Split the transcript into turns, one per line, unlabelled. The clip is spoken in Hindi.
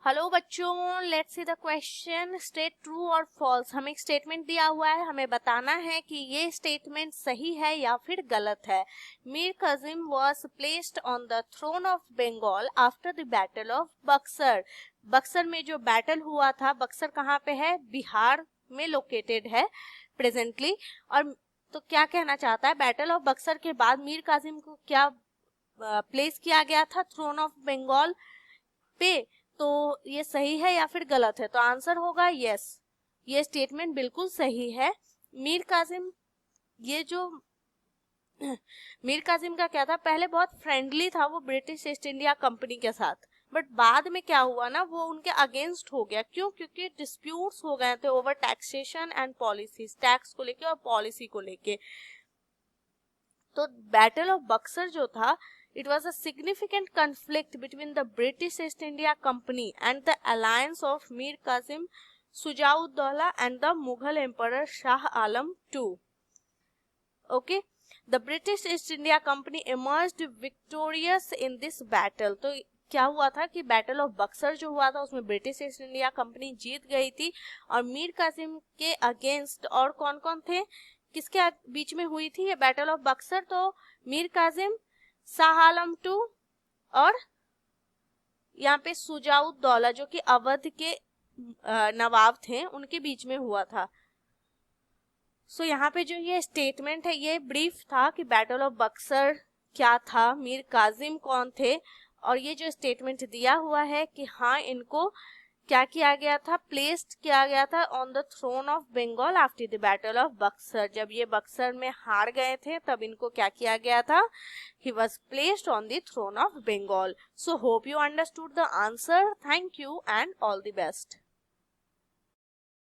हेलो बच्चों, let's see the question. State true और फॉल्स। हमें एक स्टेटमेंट दिया हुआ है, हमें बताना है कि ये स्टेटमेंट सही है या फिर गलत है। Mir Qasim was placed on the throne of Bengal after the battle of Buxar. Buxar में जो बैटल हुआ था, बक्सर कहाँ पे है? बिहार में लोकेटेड है प्रेजेंटली। और तो क्या कहना चाहता है, बैटल ऑफ बक्सर के बाद मीर कासिम को क्या प्लेस किया गया था थ्रोन ऑफ बंगाल पे? तो ये सही है या फिर गलत है? तो आंसर होगा यस, ये स्टेटमेंट बिल्कुल सही है। मीर कासिम, ये जो मीर कासिम का क्या था, पहले बहुत फ्रेंडली था वो ब्रिटिश ईस्ट इंडिया कंपनी के साथ, बट बाद में क्या हुआ ना, वो उनके अगेंस्ट हो गया। क्यों? क्योंकि डिस्प्यूट्स हो गए थे over taxation and policies, tax को लेके और पॉलिसी को लेके। तो बैटल ऑफ बक्सर जो था, it was a significant conflict between the British East India Company and the alliance of Mir Qasim Sujauddaulah and the Mughal Emperor Shah Alam II. Okay, the British East India Company emerged victorious in this battle. तो क्या हुआ था कि बैटल ऑफ बक्सर जो हुआ था उसमें ब्रिटिश ईस्ट इंडिया कंपनी जीत गई थी, और मीर कासिम के अगेंस्ट और कौन कौन थे, किसके बीच में हुई थी ये बैटल ऑफ बक्सर? तो मीर कासिम, शाह आलम II और यहाँ पे सुजाउद्दौला जो कि अवध के नवाब थे, उनके बीच में हुआ था। सो यहाँ पे जो ये स्टेटमेंट है, ये ब्रीफ था कि बैटल ऑफ बक्सर क्या था, मीर कासिम कौन थे, और ये जो स्टेटमेंट दिया हुआ है कि हाँ इनको क्या किया गया था, प्लेस्ड किया गया था on the throne of Bengal after the battle of Buxar. जब ये बक्सर में हार गए थे तब इनको क्या किया गया था, he was placed on the throne of Bengal. So hope you understood the answer. Thank you and all the best.